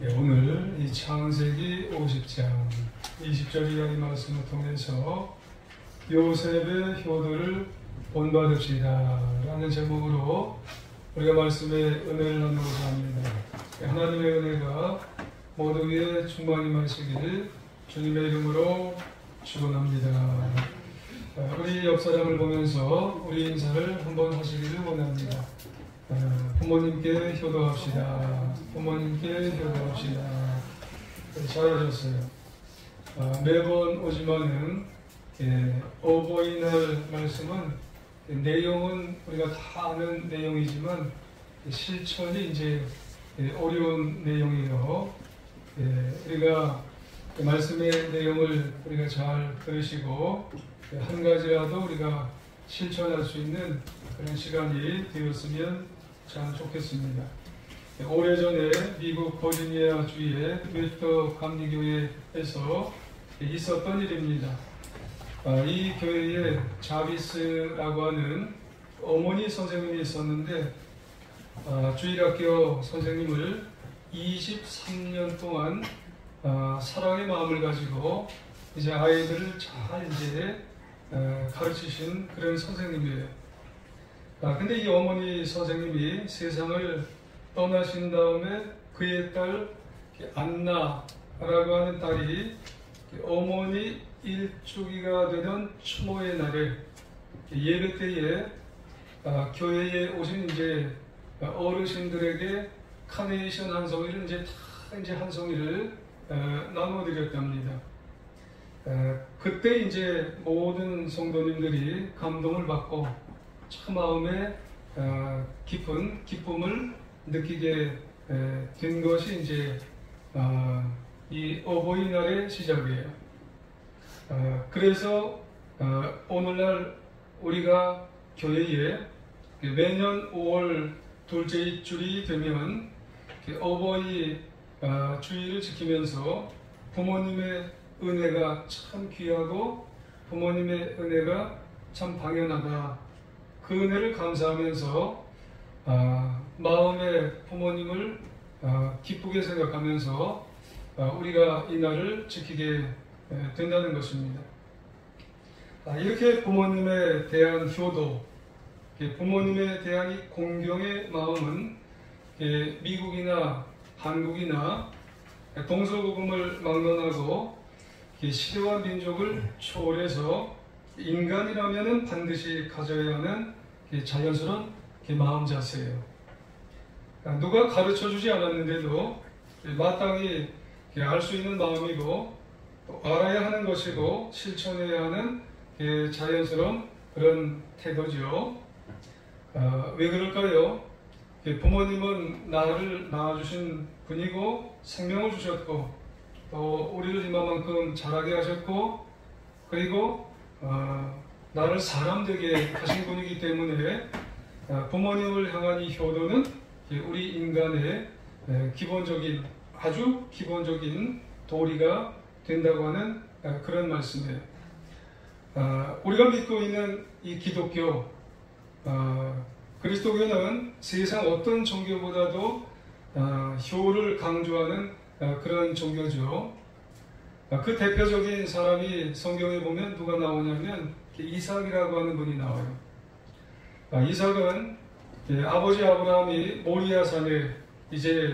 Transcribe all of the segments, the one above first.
네, 오늘 이 창세기 50장 20절 이하의 말씀을 통해서 요셉의 효도를 본받읍시다 라는 제목으로 우리가 말씀의 은혜를 나누고자 합니다. 하나님의 은혜가 모두 위에 충만히 마시기를 주님의 이름으로 축원합니다. 우리 옆사람을 보면서 우리 인사를 한번 하시기를 원합니다. 부모님께 효도합시다. 부모님께 효도합시다. 잘하셨어요. 매번 오지만은 어버이날 말씀은 내용은 우리가 다 아는 내용이지만 실천이 이제 어려운 내용이에요. 우리가 말씀의 내용을 우리가 잘 들으시고 한 가지라도 우리가 실천할 수 있는 그런 시간이 되었으면 참 좋겠습니다. 오래전에 미국 버지니아 주의 웨스터 감리교회에서 있었던 일입니다. 이 교회에 자비스라고 하는 어머니 선생님이 있었는데 주일학교 선생님을 23년 동안 사랑의 마음을 가지고 이제 아이들을 잘 이제 가르치신 그런 선생님이에요. 근데 이 어머니 선생님이 세상을 떠나신 다음에 그의 딸 안나라고 하는 딸이 어머니 일주기가 되던 추모의 날에 예배 때에 교회에 오신 이제 어르신들에게 카네이션 한 송이를 이제 한 송이를 나눠드렸답니다. 그때 이제 모든 성도님들이 감동을 받고 참 마음에 깊은 기쁨을 느끼게 된 것이 이제 이 어버이날의 시작이에요. 그래서 오늘날 우리가 교회에 매년 5월 둘째 일주일이 되면 어버이 주일을 지키면서 부모님의 은혜가 참 귀하고 부모님의 은혜가 참 당연하다. 그 은혜를 감사하면서 마음의 부모님을 기쁘게 생각하면서 우리가 이 날을 지키게 된다는 것입니다. 이렇게 부모님에 대한 효도, 부모님에 대한 이 공경의 마음은 미국이나 한국이나 동서고금을 막론하고 시대와 민족을 초월해서 인간이라면 반드시 가져야 하는 자연스러운 마음 자세예요. 누가 가르쳐주지 않았는데도 마땅히 알 수 있는 마음이고 또 알아야 하는 것이고 실천해야 하는 자연스러운 그런 태도죠. 왜 그럴까요? 부모님은 나를 낳아주신 분이고 생명을 주셨고 또 우리를 이만큼 자라게 하셨고 그리고 나를 사람 되게 하신 분이기 때문에 부모님을 향한 이 효도는 우리 인간의 기본적인 아주 기본적인 도리가 된다고 하는 그런 말씀이에요. 우리가 믿고 있는 이 기독교 그리스도교는 세상 어떤 종교보다도 효를 강조하는 그런 종교죠. 그 대표적인 사람이 성경에 보면 누가 나오냐면 이삭이라고 하는 분이 나와요. 이삭은 아버지 아브라함이 모리아 산에 이제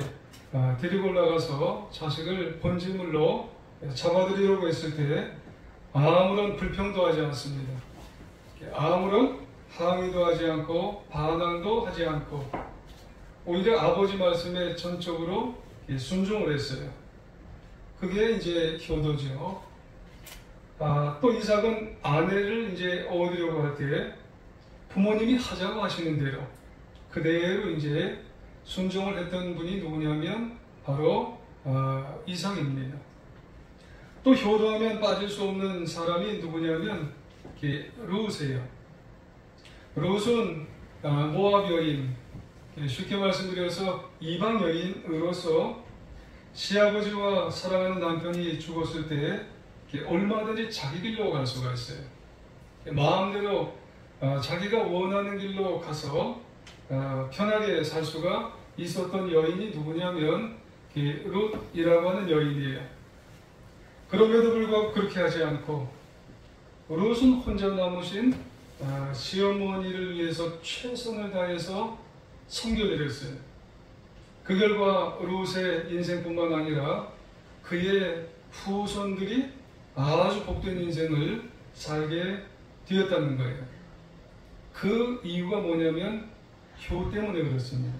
데리고 올라가서 자식을 번제물로 잡아드리려고 했을 때 아무런 불평도 하지 않습니다. 아무런 항의도 하지 않고 반항도 하지 않고 오히려 아버지 말씀에 전적으로 순종을 했어요. 그게 이제 효도죠. 또 이삭은 아내를 이제 얻으려고 할 때 부모님이 하자고 하시는 대로 그대로 이제 순종을 했던 분이 누구냐면 바로 이삭입니다. 또 효도하면 빠질 수 없는 사람이 누구냐면 룻이에요. 룻은 모압 여인, 쉽게 말씀드려서 이방 여인으로서 시아버지와 사랑하는 남편이 죽었을 때 얼마든지 자기 길로 갈 수가 있어요. 마음대로 자기가 원하는 길로 가서 편하게 살 수가 있었던 여인이 누구냐면 룻이라고 하는 여인이에요. 그럼에도 불구하고 그렇게 하지 않고 룻은 혼자 남으신 시어머니를 위해서 최선을 다해서 섬겨드렸어요. 그 결과 룻의 인생뿐만 아니라 그의 후손들이 아주 복된 인생을 살게 되었다는 거예요. 그 이유가 뭐냐면 효 때문에 그렇습니다.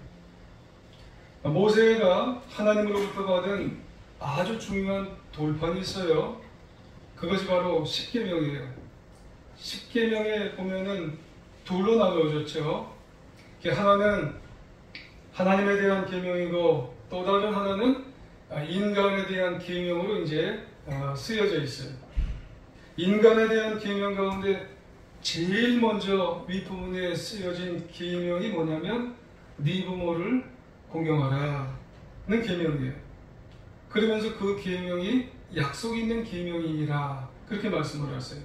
모세가 하나님으로부터 받은 아주 중요한 돌판이 있어요. 그것이 바로 십계명이에요. 십계명에 보면은 둘로 나누어졌죠. 하나는 하나님에 대한 계명이고 또 다른 하나는 인간에 대한 계명으로 이제 쓰여져 있어요. 인간에 대한 계명 가운데 제일 먼저 윗부분에 쓰여진 계명이 뭐냐면 네 부모를 공경하라는 계명이에요. 그러면서 그 계명이 약속 있는 계명이니라 그렇게 말씀을 하세요.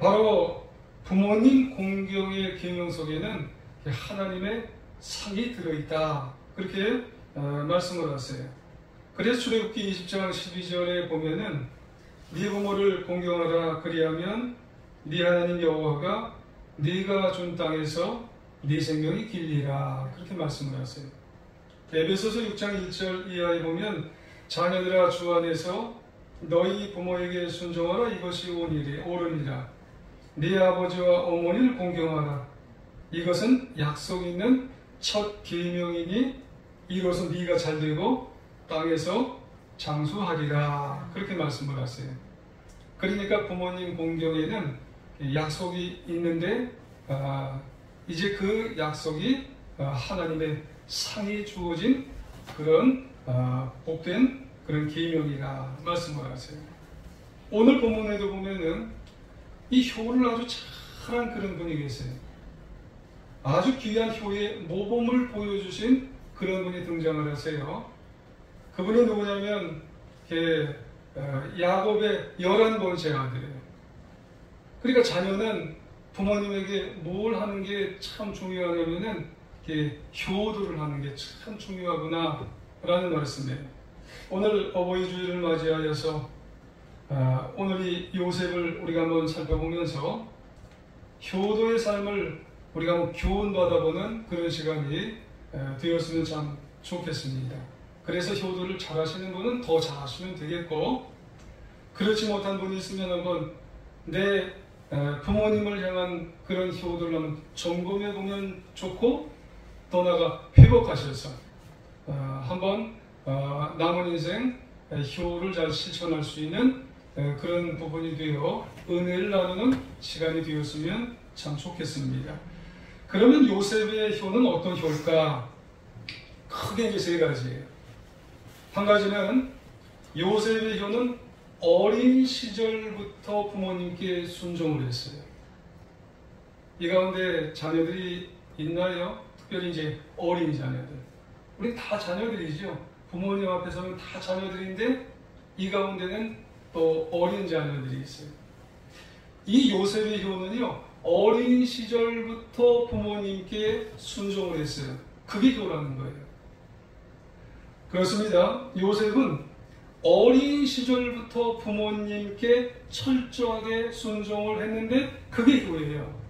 바로 부모님 공경의 계명 속에는 하나님의 상이 들어있다 그렇게 말씀을 하세요. 그래서 출애굽기 20장 12절에 보면은 네 부모를 공경하라 그리하면 네 하나님 여호와가 네가 준 땅에서 네 생명이 길리라 그렇게 말씀을 하세요. 에베소서 6장 1절 이하에 보면 자녀들아 주 안에서 너희 부모에게 순종하라 이것이 옳으니라. 네 아버지와 어머니를 공경하라. 이것은 약속 있는 첫 계명이니 이로써 네가 잘되고 땅에서 장수하리라 그렇게 말씀을 하세요. 그러니까 부모님 공경에는 약속이 있는데 이제 그 약속이 하나님의 상이 주어진 그런 복된 그런 계명이라 말씀을 하세요. 오늘 본문에도 보면은 이 효를 아주 잘한 그런 분이 계세요. 아주 귀한 효의 모범을 보여주신 그런 분이 등장을 하세요. 그분이 누구냐면 야곱의 11번째 아들이에요. 그러니까 자녀는 부모님에게 뭘 하는 게 참 중요하냐면은 효도를 하는 게 참 중요하구나 라는 말씀이에요. 오늘 어버이 주일을 맞이하여서 오늘 이 요셉을 우리가 한번 살펴보면서 효도의 삶을 우리가 한번 교훈 받아보는 그런 시간이 되었으면 참 좋겠습니다. 그래서 효도를 잘하시는 분은 더 잘하시면 되겠고, 그렇지 못한 분이 있으면 한번 내 부모님을 향한 그런 효도를 한번 점검해 보면 좋고, 더 나아가 회복하셔서 한번 남은 인생 효를 잘 실천할 수 있는 그런 부분이 되어 은혜를 나누는 시간이 되었으면 참 좋겠습니다. 그러면 요셉의 효는 어떤 효일까? 크게 이제 세 가지예요. 한 가지는 요셉의 효는 어린 시절부터 부모님께 순종을 했어요. 이 가운데 자녀들이 있나요? 특별히 이제 어린 자녀들. 우리 다 자녀들이죠. 부모님 앞에서는 다 자녀들인데 이 가운데는 또 어린 자녀들이 있어요. 이 요셉의 효는요, 어린 시절부터 부모님께 순종을 했어요. 그게 효라는 거예요. 그렇습니다. 요셉은 어린 시절부터 부모님께 철저하게 순종을 했는데 그게 효예요.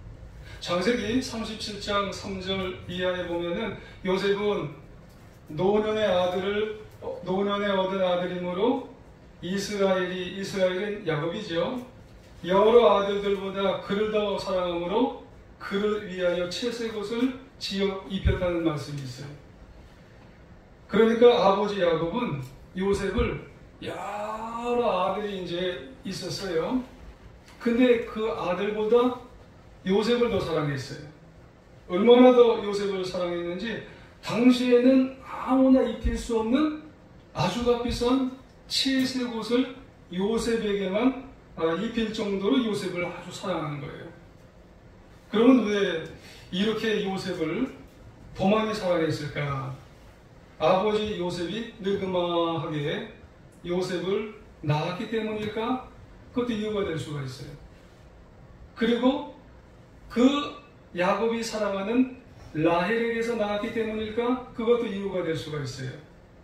창세기 37장 3절 이하에 보면은 요셉은 노년에 얻은 아들이므로 이스라엘은 야곱이죠. 여러 아들들보다 그를 더 사랑함으로 그를 위하여 채색 옷을 지어 입혔다는 말씀이 있어요. 그러니까 아버지 야곱은 요셉을 여러 아들이 이제 있었어요. 근데 그 아들보다 요셉을 더 사랑했어요. 얼마나 더 요셉을 사랑했는지 당시에는 아무나 입힐 수 없는 아주 값비싼 채색 옷을 요셉에게만 입힐 정도로 요셉을 아주 사랑하는 거예요. 그러면 왜 이렇게 요셉을 더 많이 사랑했을까? 아버지 요셉이 느그마하게 요셉을 낳았기 때문일까? 그것도 이유가 될 수가 있어요. 그리고 그 야곱이 사랑하는 라헬에게서 낳았기 때문일까? 그것도 이유가 될 수가 있어요.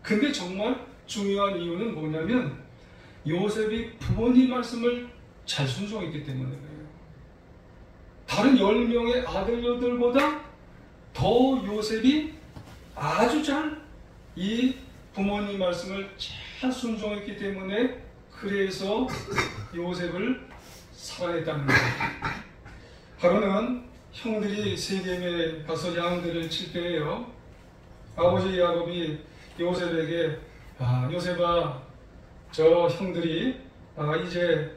근데 정말 중요한 이유는 뭐냐면 요셉이 부모님 말씀을 잘 순종했기 때문에 그래요. 다른 10명의 아들들보다 더 요셉이 아주 잘 이 부모님 말씀을 잘 순종했기 때문에 그래서 요셉을 사랑했다는 거예요. 하루는 형들이 세겜에 가서 양들을 칠 때예요. 아버지 야곱이 요셉에게 요셉아, 저 형들이 이제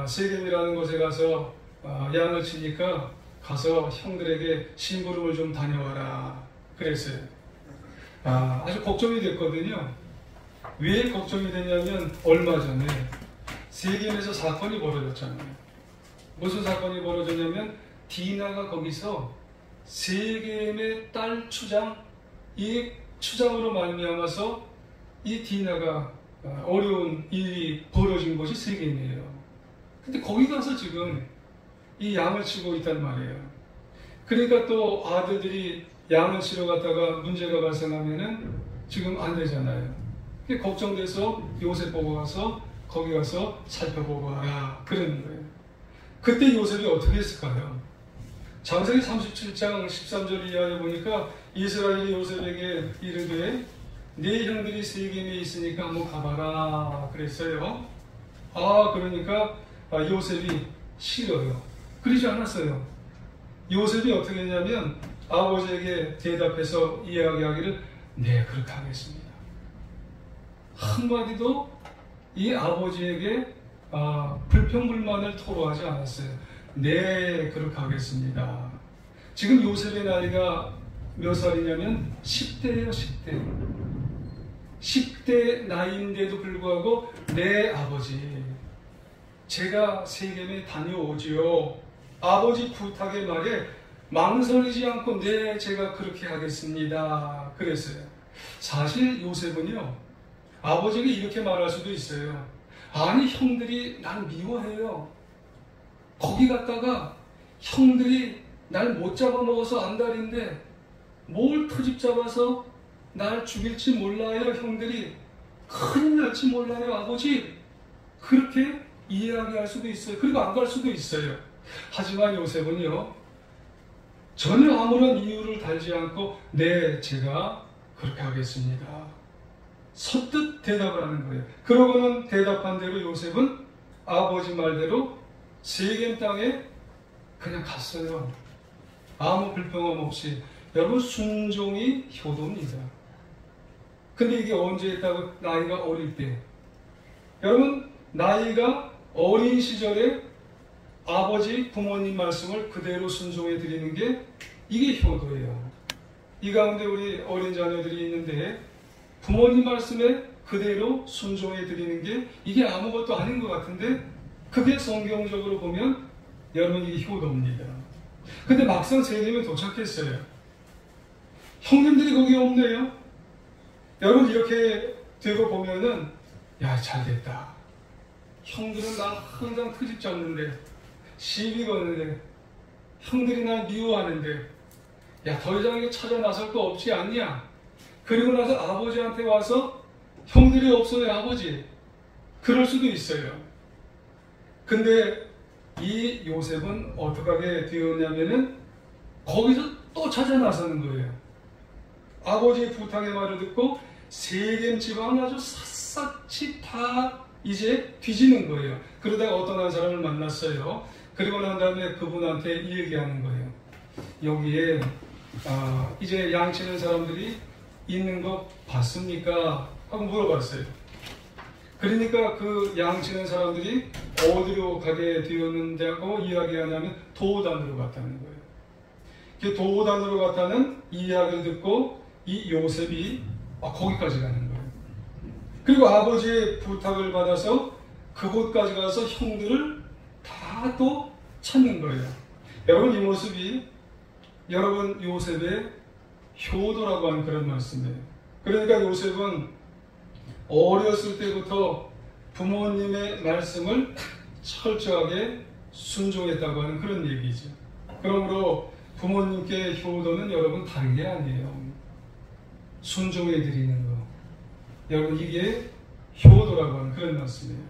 세겜이라는 곳에 가서 양을 치니까 가서 형들에게 심부름을 좀 다녀와라 그랬어요. 아주 걱정이 됐거든요. 왜 걱정이 됐냐면 얼마 전에 세겜에서 사건이 벌어졌잖아요. 무슨 사건이 벌어졌냐면 디나가 거기서 세겜의 딸 추장, 이 추장으로 말미암아서 이 디나가 어려운 일이 벌어진 곳이 세겜이에요. 근데 거기 가서 지금 이 양을 치고 있단 말이에요. 그러니까 또 아들들이 양을 치러 갔다가 문제가 발생하면은 지금 안 되잖아요. 걱정돼서 요셉 보고 가서 거기 가서 살펴보고 와라 그러는 거예요. 그때 요셉이 어떻게 했을까요? 창세기 37장 13절 이하에 보니까 이스라엘이 요셉에게 이르되 네 형들이 세겜에 있으니까 한번 가봐라 그랬어요. 그러니까 요셉이 싫어요. 그러지 않았어요. 요셉이 어떻게 했냐면 아버지에게 대답해서 이야기하기를 네, 그렇게 하겠습니다. 한마디도 이 아버지에게 불평불만을 토로하지 않았어요. 네, 그렇게 하겠습니다. 지금 요셉의 나이가 몇 살이냐면 10대예요, 10대. 10대 나이인데도 불구하고 네, 아버지, 제가 세겜에 다녀오지요. 아버지 부탁의 말에 망설이지 않고 네, 제가 그렇게 하겠습니다. 그랬어요. 사실 요셉은요, 아버지에게 이렇게 말할 수도 있어요. 아니, 형들이 날 미워해요. 거기 갔다가 형들이 날 못 잡아먹어서 안달인데 뭘 트집 잡아서 날 죽일지 몰라요. 형들이 큰일 날지 몰라요. 아버지, 그렇게 이야기할 수도 있어요. 그리고 안 갈 수도 있어요. 하지만 요셉은요, 전혀 아무런 이유를 달지 않고 네, 제가 그렇게 하겠습니다. 선뜻 대답을 하는 거예요. 그러고는 대답한 대로 요셉은 아버지 말대로 세겜 땅에 그냥 갔어요. 아무 불평함 없이. 여러분, 순종이 효도입니다. 근데 이게 언제 했다고? 나이가 어릴 때. 여러분, 나이가 어린 시절에 아버지, 부모님 말씀을 그대로 순종해 드리는 게 이게 효도예요. 이 가운데 우리 어린 자녀들이 있는데 부모님 말씀에 그대로 순종해 드리는 게 이게 아무것도 아닌 것 같은데 그게 성경적으로 보면 여러분 이게 효도입니다. 근데 막상 세겜에 도착했어요. 형님들이 거기 없네요. 여러분 이렇게 되고 보면은 야, 잘됐다. 형들은 나 항상 트집 잡는데 시비 거는데 형들이 날 미워하는데 야, 더 이상 이거 찾아 나설 거 없지 않냐? 그리고 나서 아버지한테 와서 형들이 없어요, 아버지. 그럴 수도 있어요. 근데 이 요셉은 어떻게 하게 되었냐면은 거기서 또 찾아 나서는 거예요. 아버지의 부탁의 말을 듣고 세겜 지방을 아주 샅샅이 다 이제 뒤지는 거예요. 그러다가 어떤 한 사람을 만났어요. 그리고 난 다음에 그분한테 얘기하는 거예요. 여기에 이제 양치는 사람들이 있는 거 봤습니까? 하고 물어봤어요. 그러니까 그 양치는 사람들이 어디로 가게 되었는데고 이야기하냐면 도단으로 갔다는 거예요. 그 도단으로 갔다는 이야기를 듣고 이 요셉이 거기까지 가는 거예요. 그리고 아버지의 부탁을 받아서 그곳까지 가서 형들을 다 또 찾는 거예요. 여러분, 이 모습이 여러분 요셉의 효도라고 하는 그런 말씀이에요. 그러니까 요셉은 어렸을 때부터 부모님의 말씀을 철저하게 순종했다고 하는 그런 얘기죠. 그러므로 부모님께 효도는 여러분 다른 게 아니에요. 순종해 드리는 거. 여러분 이게 효도라고 하는 그런 말씀이에요.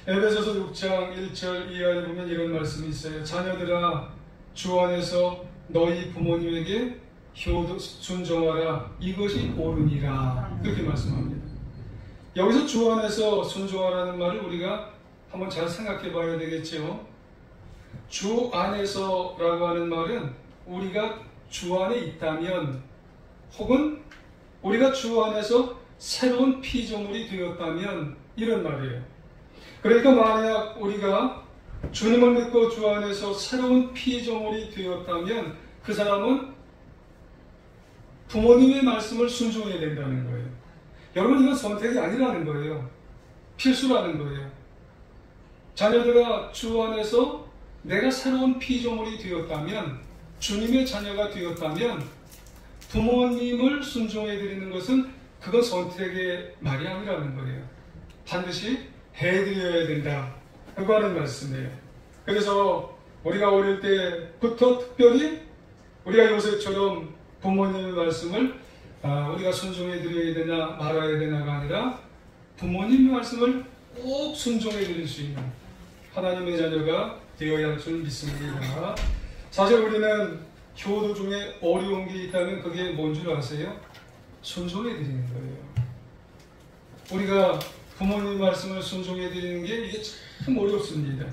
에베소서 6장 1절 이하에 보면 이런 말씀이 있어요. 자녀들아 주 안에서 너희 부모님에게 효도 순종하라 이것이 옳으니라 그렇게 말씀합니다. 여기서 주 안에서 순종하라는 말을 우리가 한번 잘 생각해 봐야 되겠죠. 주 안에서라고 하는 말은 우리가 주 안에 있다면 혹은 우리가 주 안에서 새로운 피조물이 되었다면 이런 말이에요. 그러니까 만약 우리가 주님을 믿고 주 안에서 새로운 피조물이 되었다면 그 사람은 부모님의 말씀을 순종해야 된다는 거예요. 여러분 이건 선택이 아니라는 거예요. 필수라는 거예요. 자녀들아 주 안에서 내가 새로운 피조물이 되었다면 주님의 자녀가 되었다면 부모님을 순종해 드리는 것은 그건 선택의 말이 아니라는 거예요. 반드시 해드려야 된다. 그거 하는 말씀이에요. 그래서 우리가 어릴 때부터 특별히 우리가 요셉처럼 부모님의 말씀을 우리가 순종해 드려야 되나 말아야 되나가 아니라 부모님의 말씀을 꼭 순종해 드릴 수 있는 하나님의 자녀가 되어야 할 줄 믿습니다. 사실 우리는 효도 중에 어려운 게 있다면 그게 뭔 줄 아세요? 순종해 드리는 거예요. 우리가 부모님 말씀을 순종해 드리는 게 이게 참 어렵습니다.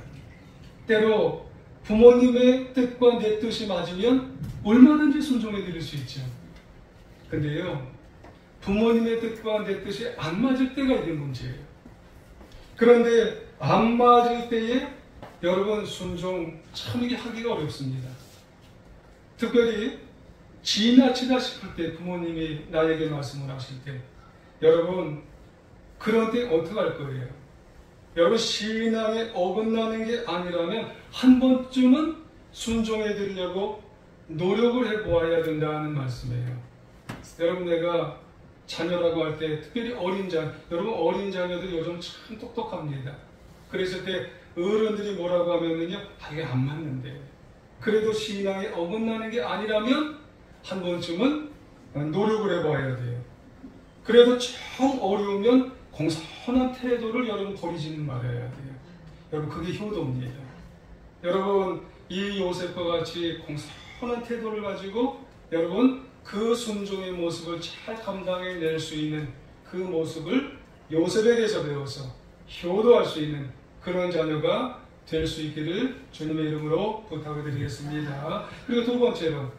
때로 부모님의 뜻과 내 뜻이 맞으면 얼마든지 순종해 드릴 수 있죠. 근데요, 부모님의 뜻과 내 뜻이 안 맞을 때가 이게 문제예요. 그런데 안 맞을 때에 여러분 순종 참 이게 하기가 어렵습니다. 특별히 지나치다 싶을 때 부모님이 나에게 말씀을 하실 때 여러분 그런 때 어떻게 할 거예요? 여러분 신앙에 어긋나는 게 아니라면 한 번쯤은 순종해 드리려고 노력을 해보아야 된다는 말씀이에요. 여러분 내가 자녀라고 할 때 특별히 어린 자녀, 여러분 어린 자녀들 요즘 참 똑똑합니다. 그랬을 때 어른들이 뭐라고 하면은요, 이게 안 맞는데 그래도 신앙에 어긋나는 게 아니라면 한 번쯤은 노력을 해봐야 돼요. 그래도 정 어려우면 공손한 태도를 여러분 버리지는 말아야 돼요. 여러분 그게 효도입니다. 여러분 이 요셉과 같이 공손한 태도를 가지고 여러분 그 순종의 모습을 잘 감당해낼 수 있는 그 모습을 요셉에게서 배워서 효도할 수 있는 그런 자녀가 될 수 있기를 주님의 이름으로 부탁을 드리겠습니다. 그리고 두 번째로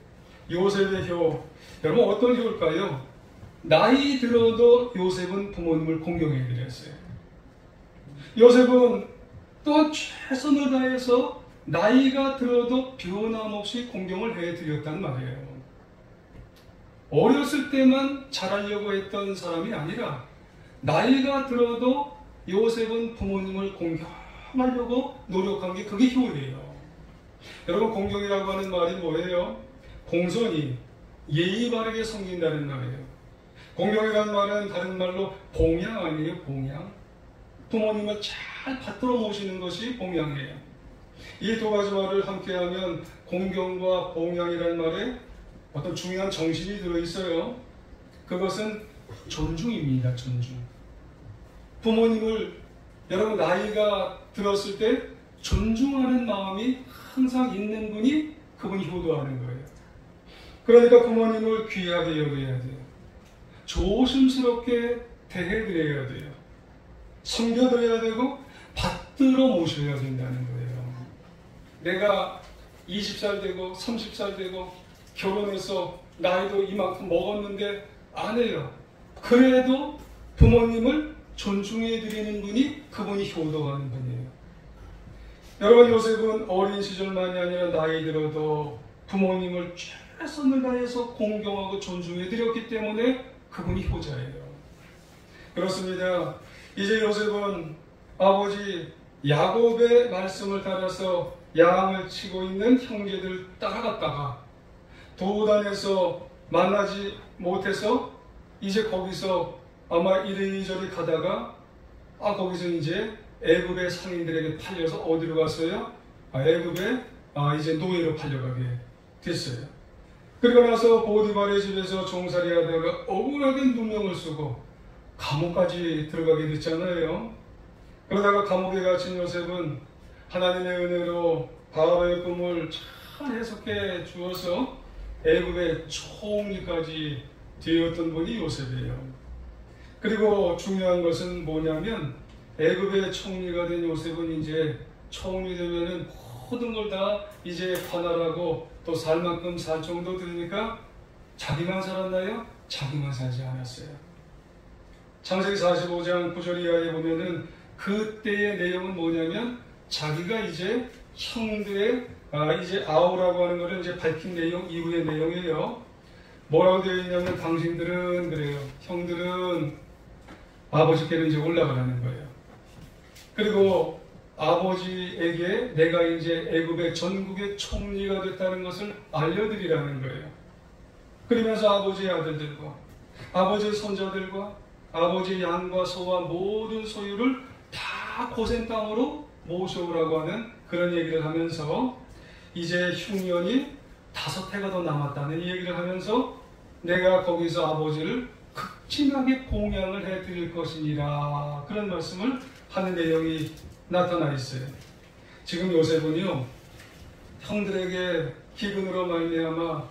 요셉의 효. 여러분 어떤 효일까요? 나이 들어도 요셉은 부모님을 공경해 드렸어요. 요셉은 또 최선을 다해서 나이가 들어도 변함없이 공경을 해 드렸단 말이에요. 어렸을 때만 잘하려고 했던 사람이 아니라 나이가 들어도 요셉은 부모님을 공경하려고 노력한 게 그게 효예요. 여러분 공경이라고 하는 말이 뭐예요? 공손히 예의 바르게 섬긴다는 말이에요. 공경이라는 말은 다른 말로 봉양 아니에요? 봉양. 부모님을 잘 받들어 모시는 것이 봉양이에요. 이 두 가지 말을 함께하면 공경과 봉양이라는 말에 어떤 중요한 정신이 들어있어요. 그것은 존중입니다. 존중. 부모님을 여러분 나이가 들었을 때 존중하는 마음이 항상 있는 분이 그분이 효도하는 거예요. 그러니까 부모님을 귀하게 여겨야 돼요. 조심스럽게 대해드려야 돼요. 섬겨드려야 되고 받들어 모셔야 된다는 거예요. 내가 20살 되고 30살 되고 결혼해서 나이도 이만큼 먹었는데 안 해요. 그래도 부모님을 존중해 드리는 분이 그분이 효도하는 분이에요. 여러분 요셉은 어린 시절만이 아니라 나이 들어도 부모님을 최선을 다해서 공경하고 존중해 드렸기 때문에 그분이 효자예요. 그렇습니다. 이제 요셉은 아버지 야곱의 말씀을 따라서 양을 치고 있는 형제들 따라갔다가 도단에서 만나지 못해서 이제 거기서 아마 이리저리 가다가 거기서 이제 애굽의 상인들에게 팔려서 어디로 갔어요? 애굽에 이제 노예로 팔려가게 됐어요. 그리고 나서 보디발의 집에서 종살이 하다가 억울하게 누명을 쓰고 감옥까지 들어가게 됐잖아요. 그러다가 감옥에 갇힌 요셉은 하나님의 은혜로 바로의 꿈을 잘 해석해 주어서 애굽의 총리까지 되었던 분이 요셉이에요. 그리고 중요한 것은 뭐냐면 애굽의 총리가 된 요셉은 이제 총리 되면은 모든 걸 다 이제 관할하고 또 살 만큼 살 정도 되니까 자기만 살았나요? 자기만 살지 않았어요. 창세기 45장 9절 이하에 보면은 그때의 내용은 뭐냐면 자기가 이제 형들의 이제 아우라고 하는 것을 이제 밝힌 내용 이후의 내용이에요. 뭐라고 되어 있냐면 당신들은 그래요. 형들은 아버지께로 이제 올라가라는 거예요. 그리고 아버지에게 내가 이제 애굽의 전국의 총리가 됐다는 것을 알려드리라는 거예요. 그러면서 아버지의 아들들과 아버지의 손자들과 아버지의 양과 소와 모든 소유를 다 고센 땅으로 모셔오라고 하는 그런 얘기를 하면서 이제 흉년이 5해가 더 남았다는 얘기를 하면서 내가 거기서 아버지를 극진하게 공양을 해드릴 것이니라 그런 말씀을 하는 내용이 나타나 있어요. 지금 요셉은요 형들에게 기근으로 말미암아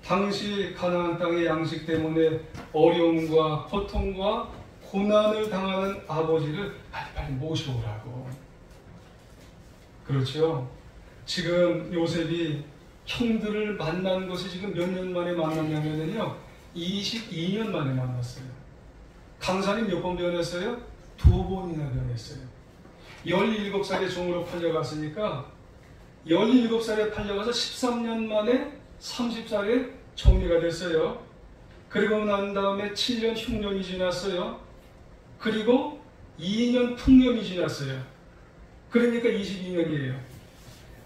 당시 가나안 땅의 양식 때문에 어려움과 고통과 고난을 당하는 아버지를 빨리빨리 모셔오라고. 그렇죠. 지금 요셉이 형들을 만난 것이 지금 몇 년 만에 만났냐면요 22년 만에 만났어요. 강산이 몇 번 변했어요? 2번이나 변했어요. 17살에 종으로 팔려갔으니까 17살에 팔려가서 13년 만에 30살에 총리가 됐어요. 그리고 난 다음에 7년 흉년이 지났어요. 그리고 2년 풍년이 지났어요. 그러니까 22년이에요.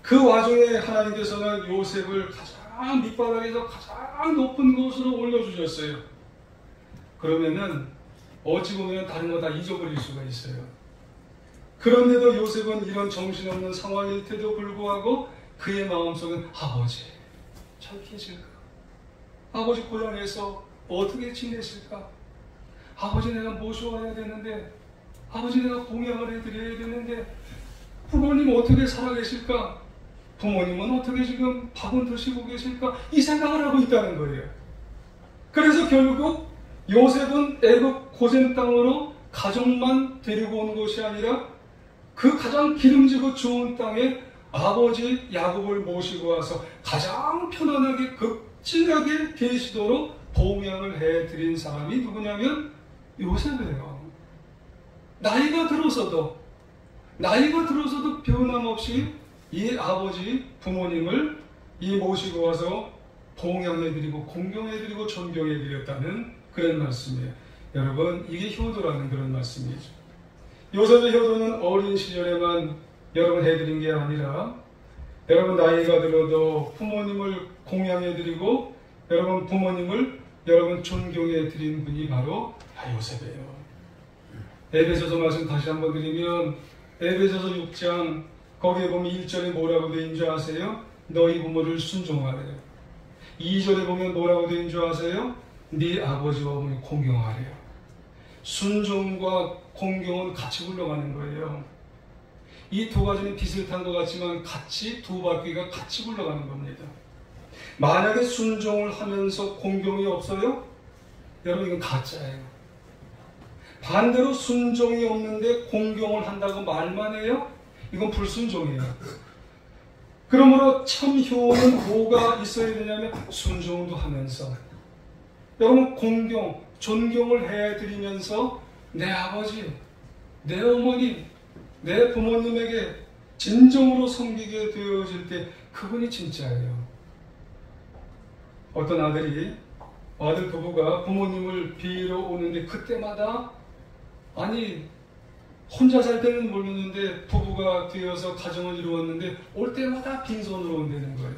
그 와중에 하나님께서는 요셉을 가장 밑바닥에서 가장 높은 곳으로 올려주셨어요. 그러면은 어찌 보면 다른 거 다 잊어버릴 수가 있어요. 그런데도 요셉은 이런 정신없는 상황일 때도 불구하고 그의 마음속은 아버지 잘 계실까? 아버지 고향에서 어떻게 지내실까? 아버지 내가 모셔와야 되는데 아버지 내가 공양을 해드려야 되는데 부모님 어떻게 살아계실까? 부모님은 어떻게 지금 밥은 드시고 계실까? 이 생각을 하고 있다는 거예요. 그래서 결국 요셉은 애굽 고센 땅으로 가족만 데리고 온 것이 아니라 그 가장 기름지고 좋은 땅에 아버지 야곱을 모시고 와서 가장 편안하게 극진하게 계시도록 봉양을 해드린 사람이 누구냐면 요셉이에요. 나이가 들어서도 변함없이 이 아버지 부모님을 모시고 와서 봉양해드리고 공경해드리고 존경해드렸다는 그런 말씀이에요. 여러분 이게 효도라는 그런 말씀이죠. 요셉의 효도는 어린 시절에만 여러분 해드린 게 아니라 여러분 나이가 들어도 부모님을 공양해드리고 여러분 부모님을 여러분 존경해드린 분이 바로 요셉이에요. 에베소서 말씀 다시 한번 드리면 에베소서 6장 거기에 보면 1절에 뭐라고 되어 있는 줄 아세요? 너희 부모를 순종하래요. 2절에 보면 뭐라고 되어 있는 줄 아세요? 네 아버지와 어머니 공경하래요. 순종과 공경은 같이 굴러가는 거예요. 이 두 가지는 비슷한 것 같지만 같이 두 바퀴가 같이 굴러가는 겁니다. 만약에 순종을 하면서 공경이 없어요? 여러분 이건 가짜예요. 반대로 순종이 없는데 공경을 한다고 말만 해요? 이건 불순종이에요. 그러므로 참 효는 뭐가 있어야 되냐면 순종도 하면서 여러분 공경, 존경을 해드리면서 내 아버지, 내 어머니, 내 부모님에게 진정으로 섬기게 되어질 때 그분이 진짜예요. 어떤 아들 부부가 부모님을 뵈러 오는데 그때마다 혼자 살 때는 모르는데 부부가 되어서 가정을 이루었는데 올 때마다 빈손으로 온다는 거예요.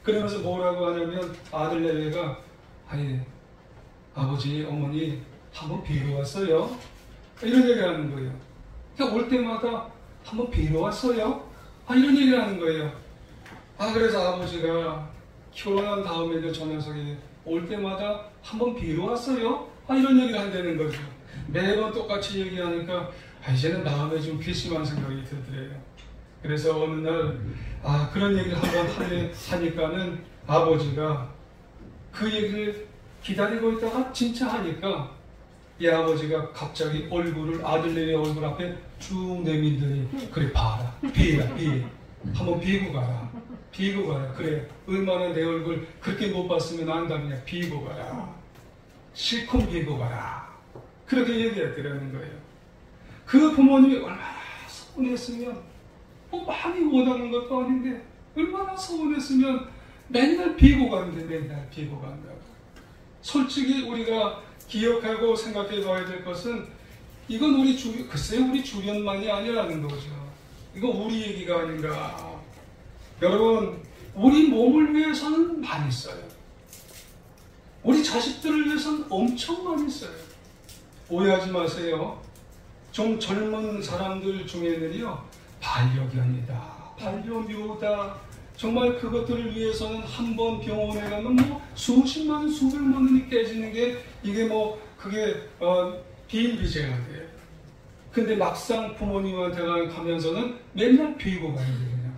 그러면서 뭐라고 하냐면 아들 내외가 아버지 어머니 한번 뵈러 왔어요. 이런 얘기를 하는 거예요. 그러니까 올 때마다 한번 뵈러 왔어요. 이런 얘기를 하는 거예요. 그래서 아버지가 결혼한 다음에도 저 녀석이 올 때마다 한번 뵈러 왔어요. 이런 얘기를 한다는 거죠. 매번 똑같이 얘기하니까 이제는 마음에 좀 괘씸한 생각이 들더래요. 그래서 어느 날 그런 얘기를 한번 하니까는 아버지가 그 얘기를 기다리고 있다가 진짜 하니까 이 아버지가 갑자기 아들내미 얼굴 앞에 쭉 내밀더니 그래 봐라 비라 비 한번 비고 가라 그래 얼마나 내 얼굴 그렇게 못 봤으면 안다느냐 비고 가라 실컷 비고 가라 그렇게 얘기했더라는 거예요. 그 부모님이 얼마나 서운했으면 많이 원하는 것도 아닌데 얼마나 서운했으면 맨날 비고 가는데 맨날 비고 간다고. 솔직히 우리가 기억하고 생각해 봐야 될 것은 이건 우리 주변만이 아니라는 거죠. 이거 우리 얘기가 아닌가. 여러분 우리 몸을 위해서는 많이 써요. 우리 자식들을 위해서는 엄청 많이 써요. 오해하지 마세요. 좀 젊은 사람들 중에는요 반려견이다, 반려묘다 정말 그것들을 위해서는 한 번 병원에 가면 수십만 원, 수백만 원이 깨지는 게 이게 그게 비일비재가 돼요. 근데 막상 부모님한테 가면서는 맨날 비고 가는 거예요.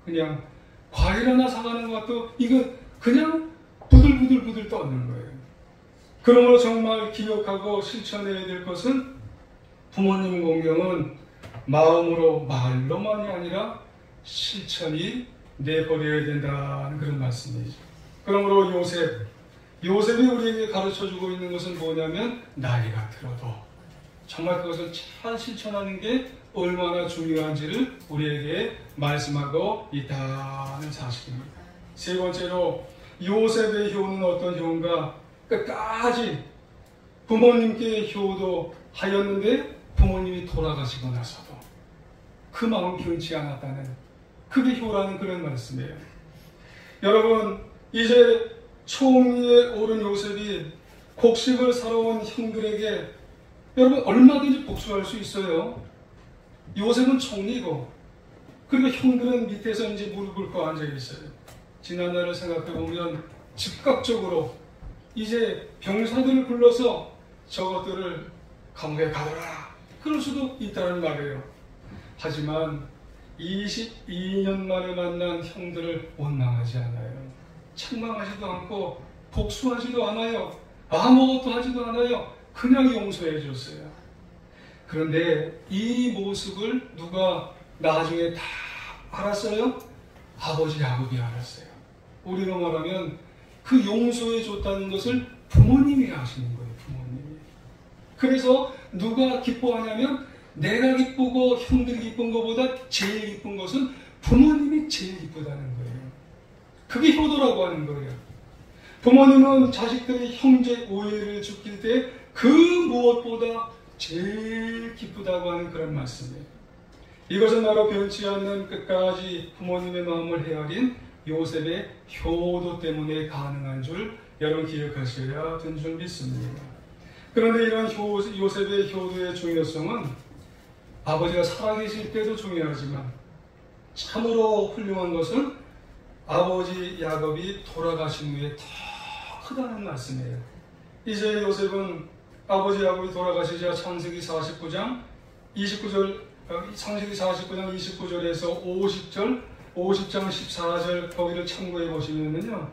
그냥 과일 하나 사가는 것도 이거 그냥 부들부들 떠는 거예요. 그러므로 정말 기억하고 실천해야 될 것은 부모님 공경은 마음으로 말로만이 아니라 실천이 내버려야 된다는 그런 말씀이죠. 그러므로 요셉이 우리에게 가르쳐주고 있는 것은 뭐냐면 나이가 들어도 정말 그것을 잘 실천하는 게 얼마나 중요한지를 우리에게 말씀하고 있다는 사실입니다. 세 번째로 요셉의 효는 어떤 효인가? 끝까지 부모님께 효도하였는데 부모님이 돌아가시고 나서도 그 마음 변치 않았다는 그게 효라는 그런 말씀이에요. 여러분 이제 총리에 오른 요셉이 곡식을 사러 온 형들에게 여러분 얼마든지 복수할 수 있어요. 요셉은 총리고 그리고 형들은 밑에서 이제 무릎 꿇고 앉아 있어요. 지난 날을 생각해 보면 즉각적으로 이제 병사들을 불러서 저것들을 감옥에 가둬라 그럴 수도 있다는 말이에요. 하지만 22년 만에 만난 형들을 원망하지 않아요. 책망하지도 않고 복수하지도 않아요. 아무것도 하지도 않아요. 그냥 용서해 줬어요. 그런데 이 모습을 누가 나중에 다 알았어요? 아버지 야곱이 알았어요. 우리로 말하면 그 용서해 줬다는 것을 부모님이 하시는 거예요. 부모님이. 그래서 누가 기뻐하냐면 내가 기쁘고 형들이 기쁜 것보다 제일 기쁜 것은 부모님이 제일 기쁘다는 거예요. 그게 효도라고 하는 거예요. 부모님은 자식들이 형제 오해를 죽일 때 그 무엇보다 제일 기쁘다고 하는 그런 말씀이에요. 이것은 바로 변치 않는 끝까지 부모님의 마음을 헤아린 요셉의 효도 때문에 가능한 줄 여러분 기억하셔야 되는 줄 믿습니다. 그런데 이런 요셉의 효도의 중요성은 아버지가 살아계실 때도 중요하지만 참으로 훌륭한 것은 아버지 야곱이 돌아가신 후에 더 크다는 말씀이에요. 이제 요셉은 아버지 야곱이 돌아가시자 창세기 49장 29절 창세기 49장 29절에서 50절 50장 14절 거기를 참고해 보시면요.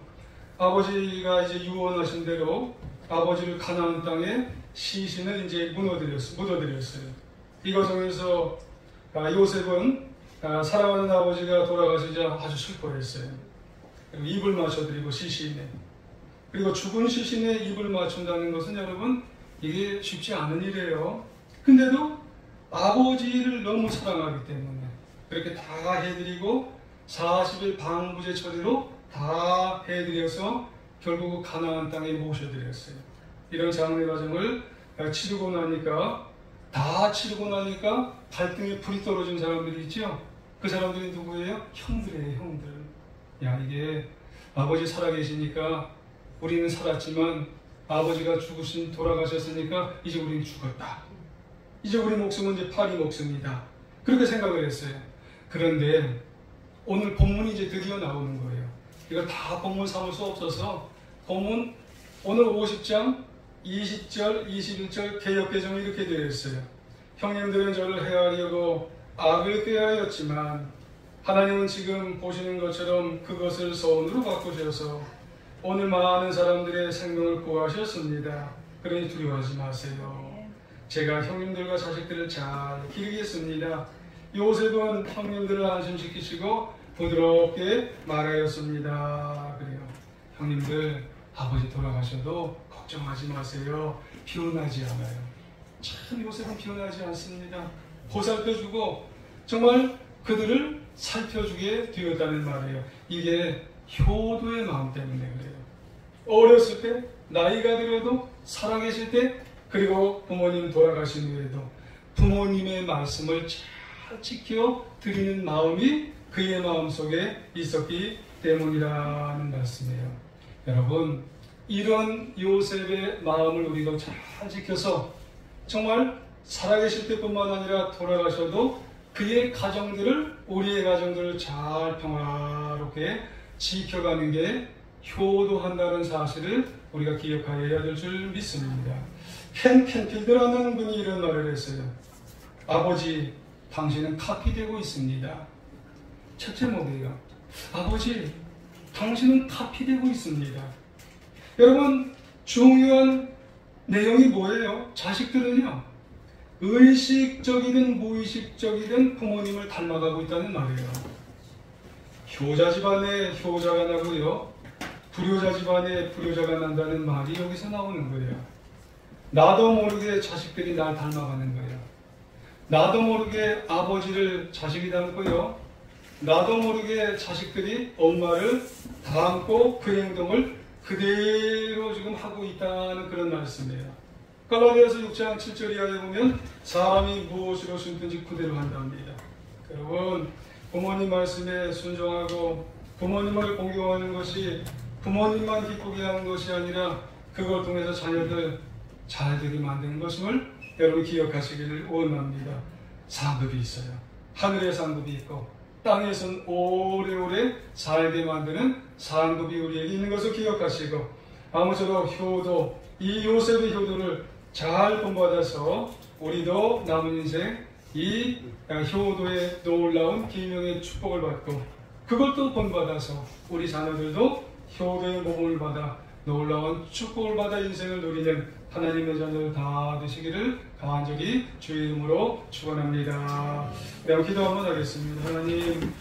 아버지가 이제 유언하신 대로 아버지를 가나안 땅에 시신을 이제 묻어드렸어요. 이 과정에서 요셉은 사랑하는 아버지가 돌아가시자 아주 슬퍼했어요. 그리고 입을 맞춰드리고 시신에 그리고 죽은 시신에 입을 맞춘다는 것은 여러분 이게 쉽지 않은 일이에요. 근데도 아버지를 너무 사랑하기 때문에 그렇게 다 해드리고 40일 방부제 처리로 다 해드려서 결국 가나안 땅에 모셔드렸어요. 이런 장례 과정을 치르고 나니까 발등에 불이 떨어진 사람들이 있죠. 그 사람들이 누구예요? 형들이에요. 형들. 야 이게 아버지 살아계시니까 우리는 살았지만 아버지가 돌아가셨으니까 이제 우리는 죽었다. 이제 우리 목숨은 이제 파리 목숨이다. 그렇게 생각을 했어요. 그런데 오늘 본문이 이제 드디어 나오는 거예요. 이거 다 본문 삼을 수 없어서 본문 오늘 50장 20절, 21절 개역개정이 이렇게 되어 있어요. 형님들은 저를 헤아리고 악을 꾀하였지만 하나님은 지금 보시는 것처럼 그것을 선으로 바꾸셔서 오늘 많은 사람들의 생명을 구하셨습니다. 그러니 두려워하지 마세요. 제가 형님들과 자식들을 잘 기르겠습니다. 요셉은 형님들을 안심시키시고 부드럽게 말하였습니다. 그래요. 형님들, 아버지 돌아가셔도 걱정하지 마세요. 피곤하지 않아요. 참 요셉은 피곤하지 않습니다. 보살펴주고 정말 그들을 살펴주게 되었다는 말이에요. 이게 효도의 마음 때문에 그래요. 어렸을 때, 나이가 들어도, 살아계실 때, 그리고 부모님 돌아가신 후에도 부모님의 말씀을 잘 지켜 드리는 마음이 그의 마음속에 있었기 때문이라는 말씀이에요. 여러분, 이런 요셉의 마음을 우리도 잘 지켜서 정말 살아계실 때뿐만 아니라 돌아가셔도 그의 가정들을, 우리의 가정들을 잘 평화롭게 지켜가는 게 효도한다는 사실을 우리가 기억하여야 될 줄 믿습니다. 켄 캔필드라는 분이 이런 말을 했어요. 아버지, 당신은 카피되고 있습니다. 첫째 뭐예요? 아버지, 당신은 카피되고 있습니다. 여러분, 중요한 내용이 뭐예요? 자식들은요, 의식적이든 무의식적이든 부모님을 닮아가고 있다는 말이에요. 효자 집안에 효자가 나고요, 불효자 집안에 불효자가 난다는 말이 여기서 나오는 거예요. 나도 모르게 자식들이 날 닮아가는 거예요. 나도 모르게 아버지를 자식이 닮고요, 나도 모르게 자식들이 엄마를 닮고 그 행동을 그대로 지금 하고 있다는 그런 말씀이에요. 갈라디아서 6장 7절 이하에 보면 사람이 무엇으로 숨든지 그대로 한답니다. 여러분, 부모님 말씀에 순종하고 부모님을 공경하는 것이 부모님만 기쁘게 하는 것이 아니라 그걸 통해서 자녀들 잘 되게 만드는 것임을 여러분 기억하시기를 원합니다. 상급이 있어요. 하늘에 상급이 있고 땅에선 오래오래 살게 만드는 상급이 우리에게 있는 것을 기억하시고, 아무쪼록 효도, 이 요셉의 효도를 잘 본받아서 우리도 남은 인생 이 효도의 놀라운 기명의 축복을 받고, 그걸 또 본받아서 우리 자녀들도 효도의 모범을 받아 놀라운 축복을 받아 인생을 누리는 하나님의 자녀들 다 되시기를 간절히 주의 이름으로 축원합니다. 네, 기도 한번 하겠습니다. 하나님,